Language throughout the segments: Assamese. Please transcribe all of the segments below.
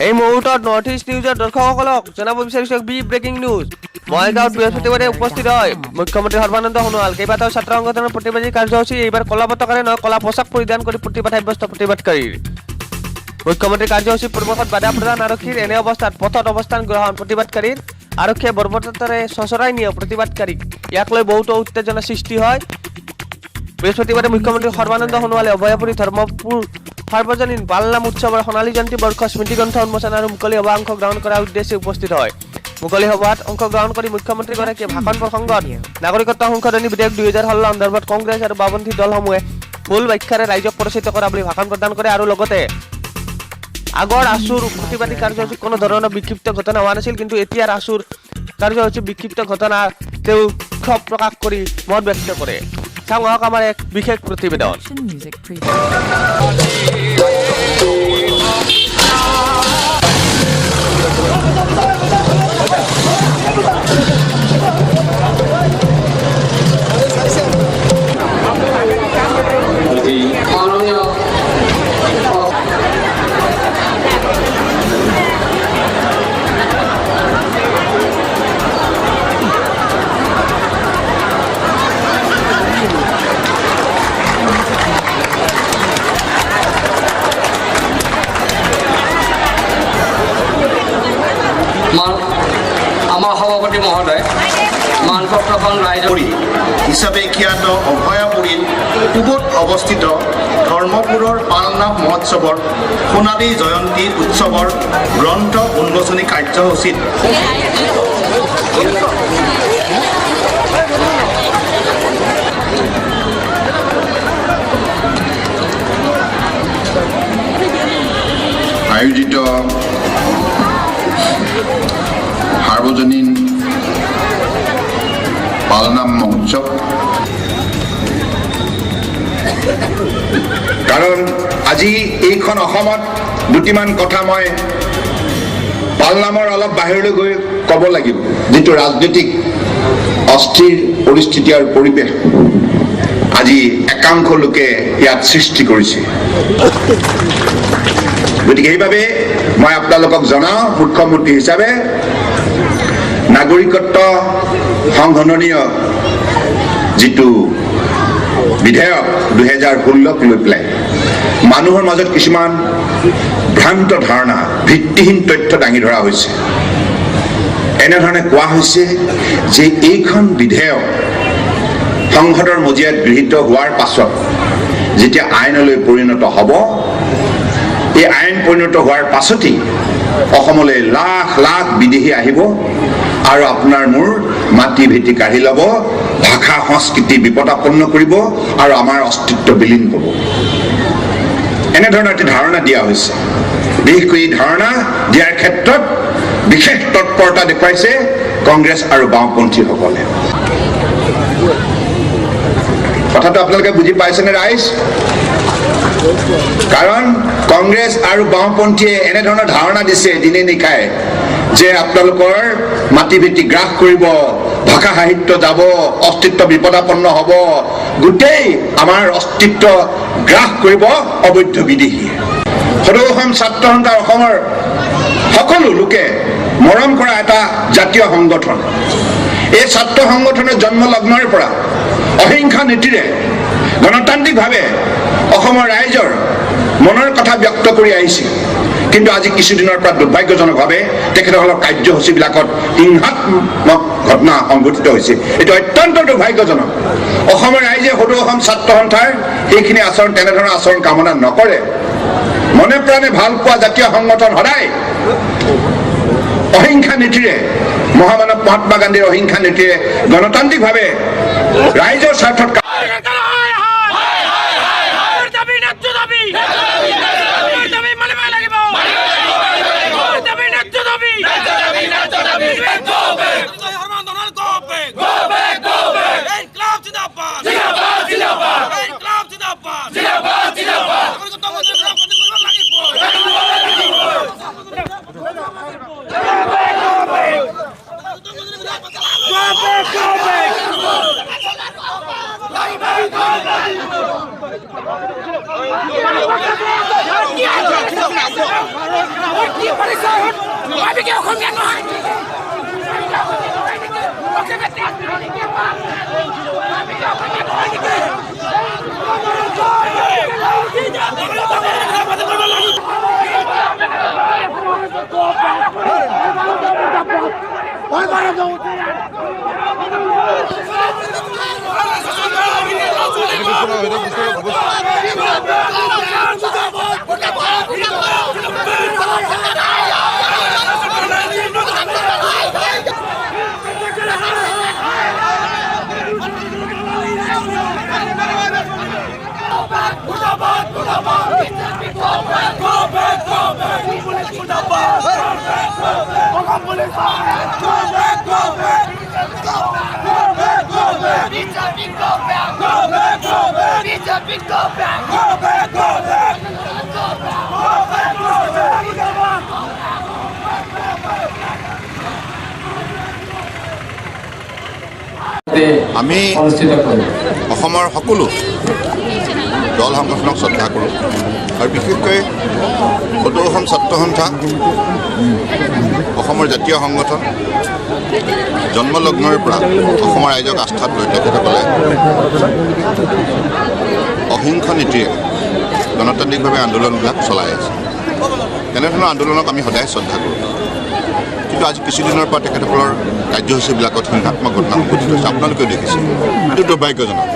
এই মুহূৰ্তত নৰ্থ ইষ্ট নিউজৰ দৰ্শকসকলক জনাব বিচাৰিছো বি ব্ৰেকিং নিউজ। মহাগাঁৱত বৃহস্পতিবাৰে উপস্থিত হয় মুখ্যমন্ত্ৰী সৰ্বানন্দ সোণোৱাল। কেইবাটাও ছাত্ৰ সংগঠনৰ প্ৰতিবাদী কাৰ্যসূচী এইবাৰ কলা পতাকাৰে নহয় কলা পোছাক পৰিধান কৰি প্ৰতিবাদ সাব্যস্ত প্ৰতিবাদকাৰীৰ। মুখ্যমন্ত্ৰী কাৰ্যসূচী পৰিৱেশত বাধা প্ৰদান আৰক্ষীৰ এনে অৱস্থাত পথত অৱস্থান গ্ৰহণ প্ৰতিবাদকাৰীৰ। আৰক্ষীয়ে বৰ্বৰতাৰে চচৰাই নিয়ে প্ৰতিবাদকাৰীক। ইয়াক লৈ বহুতো উত্তেজনা সৃষ্টি হয়। বৃহস্পতিবাৰে মুখ্যমন্ত্ৰী সৰ্বানন্দ সোণোৱালে অভয়াপুৰী ধৰ্মপুৰ সাৰ্বজনীন পালনাম উৎসৱৰ সোণালী জয়ন্তী বৰ্ষ স্মৃতি গ্ৰন্থ উন্মোচন আৰু মুকলি সভা অংশগ্ৰহণ কৰাৰ উদ্দেশ্যে উপস্থিত হয়। মুকলি সভাত অংশগ্ৰহণ কৰি মুখ্যমন্ত্ৰীগৰাকীয়ে ভাষণ প্ৰসংগত নাগৰিকত্ব সংশোধনী বিধেয়ক 2016 সন্দৰ্ভত কংগ্ৰেছ আৰু বামপন্থী দলসমূহে ভুল ব্যাখ্যাৰে ৰাইজক প্ৰৰোচিত কৰা বুলি ভাষণ প্ৰদান কৰে আৰু লগতে আগৰ আছুৰ প্ৰতিবাদী কাৰ্যসূচীত কোনো ধৰণৰ বিক্ষিপ্ত ঘটনা হোৱা নাছিল, কিন্তু এতিয়াৰ আছুৰ কাৰ্যসূচী বিক্ষিপ্ত ঘটনা তেওঁ ক্ষোভ প্ৰকাশ কৰি মত ব্যক্ত কৰে। চাওঁ আহক আমাৰ এক বিশেষ প্ৰতিবেদন। আমাৰ সভাপতি মহোদয় মানপত্ৰখন ৰাইজৰী হিচাপে খ্যাত অভয়াপুৰীত পূবত অৱস্থিত ধৰ্মপুৰৰ পালনাম মহোৎসৱৰ সোণালী জয়ন্তী উৎসৱৰ গ্ৰন্থ উন্মোচনী কাৰ্যসূচীত আয়োজিত সাৰ্বজনীন পালনাম মহোৎসৱ। কাৰণ আজি এইখন অসমত দুটিমান কথা মই পালনামৰ অলপ বাহিৰলৈ গৈ ক'ব লাগিব। যিটো ৰাজনৈতিক অস্থিৰ পৰিস্থিতি আৰু পৰিৱেশ আজি একাংশ লোকে ইয়াত সৃষ্টি কৰিছে, গতিকে সেইবাবে মই আপোনালোকক জনাওঁ মুখ্যমন্ত্ৰী হিচাপে নাগৰিকত্ব সংশোধনীয় যিটো বিধেয়ক 2016 লৈ পেলাই মানুহৰ মাজত কিছুমান ভ্ৰান্ত ধাৰণা ভিত্তিহীন তথ্য দাঙি ধৰা হৈছে। এনেধৰণে কোৱা হৈছে যে এইখন বিধেয়ক সংসদৰ মজিয়াত গৃহীত হোৱাৰ পাছত যেতিয়া আইনলৈ পৰিণত হ'ব, এই আইন পৰিণত হোৱাৰ পাছতেই অসমলৈ লাখ লাখ বিদেশী আহিব আৰু আপোনাৰ মোৰ মাটি ভেটি কাঢ়ি ল'ব, ভাষা সংস্কৃতি বিপদাপন্ন কৰিব আৰু আমাৰ অস্তিত্ব বিলীন হ'ব। এনেধৰণৰ এটি ধাৰণা দিয়া হৈছে। বিশেষকৈ এই ধাৰণা দিয়াৰ ক্ষেত্ৰত বিশেষ তৎপৰতা দেখুৱাইছে কংগ্ৰেছ আৰু বাওঁপন্থীসকলে। কথাটো আপোনালোকে বুজি পাইছেনে ৰাইজ? কাৰণ কংগ্ৰেছ আৰু বাওঁপন্থীয়ে এনেধৰণৰ ধাৰণা দিছে দিনে নিশাই যে আপোনালোকৰ মাটি ভেটি গ্ৰাস কৰিব, ভাষা সাহিত্য যাব, অস্তিত্ব বিপদাপন্ন হ'ব, গোটেই আমাৰ অস্তিত্ব গ্ৰাস কৰিব অবৈধ বিদেশীয়ে। সদৌ অসম ছাত্ৰ সন্থা অসমৰ সকলো লোকে মৰম কৰা এটা জাতীয় সংগঠন। এই ছাত্ৰ সংগঠনৰ জন্ম লগ্নৰ পৰা অহিংসা নীতিৰে গণতান্ত্ৰিকভাৱে অসমৰ ৰাইজৰ মনৰ কথা ব্যক্ত কৰি আহিছে, কিন্তু আজি কিছুদিনৰ পৰা দুৰ্ভাগ্যজনকভাৱে তেখেতসকলৰ কাৰ্যসূচীবিলাকত হিংসাত্মক ঘটনা সংঘটিত হৈছে। এইটো অত্যন্ত দুৰ্ভাগ্যজনক। অসমৰ ৰাইজে সদৌ অসম ছাত্ৰ সন্থাৰ সেইখিনি আচৰণ, তেনেধৰণৰ আচৰণ কামনা নকৰে। মনে প্ৰাণে ভাল পোৱা জাতীয় সংগঠন সদায় অহিংসা নীতিৰে, মহামানৱ মহাত্মা গান্ধীৰ অহিংসা নীতিৰে গণতান্ত্ৰিকভাৱে ৰাইজৰ স্বাৰ্থত Go back! আমি অসমৰ সকলো দল সংগঠনক শ্ৰদ্ধা কৰোঁ আৰু বিশেষকৈ সদৌ অসম ছাত্ৰ সন্থা অসমৰ জাতীয় সংগঠন জন্মলগ্নৰ পৰা অসমৰ ৰাইজক আস্থাত লৈ তেখেতসকলে অহিংসা নীতিৰে গণতান্ত্ৰিকভাৱে আন্দোলনবিলাক চলাই আছে। তেনেধৰণৰ আন্দোলনক আমি সদায় শ্ৰদ্ধা কৰোঁ, কিন্তু আজি কিছুদিনৰ পৰা তেখেতসকলৰ কাৰ্যসূচীবিলাকত হিংসাত্মক ঘটনা সংঘটিত হৈছে। আপোনালোকেও দেখিছে, এইটো দুৰ্ভাগ্যজনক।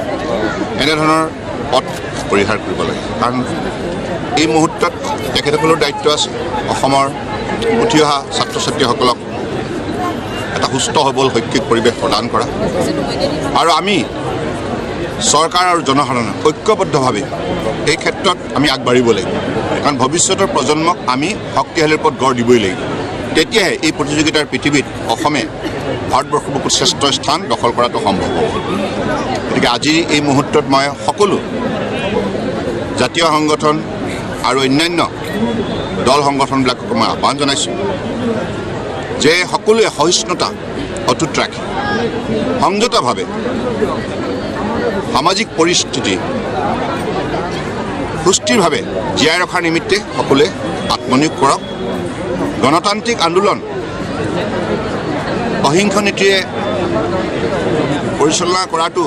এনেধৰণৰ পথ পৰিহাৰ কৰিব লাগে, কাৰণ এই মুহূৰ্তত তেখেতসকলৰ দায়িত্ব আছে অসমৰ উঠি অহা ছাত্ৰ ছাত্ৰীসকলক এটা সুস্থ সবল শৈক্ষিক পৰিৱেশ প্ৰদান কৰা, আৰু আমি চৰকাৰ আৰু জনসাধাৰণে ঐক্যবদ্ধভাৱে এই ক্ষেত্ৰত আমি আগবাঢ়িব লাগিব, কাৰণ ভৱিষ্যতৰ প্ৰজন্মক আমি শক্তিশালীৰ ওপৰত গঢ় দিবই লাগিব। তেতিয়াহে এই প্ৰতিযোগিতাৰ পৃথিৱীত অসমে ভাৰতবৰ্ষৰ বুকুত শ্ৰেষ্ঠ স্থান দখল কৰাটো সম্ভৱ হ'ব। গতিকে আজি এই মুহূৰ্তত মই সকলো জাতীয় সংগঠন আৰু অন্যান্য দল সংগঠনবিলাকক মই আহ্বান জনাইছোঁ যে সকলোৱে সহিষ্ণুতা অটুট ৰাখি সংযতভাৱে সামাজিক পৰিস্থিতি সুস্থিৰভাৱে জীয়াই ৰখাৰ নিমিত্তে সকলোৱে আত্মনিয়োগ কৰক। গণতান্ত্ৰিক আন্দোলন অহিংসা নীতিৰে পৰিচালনা কৰাটো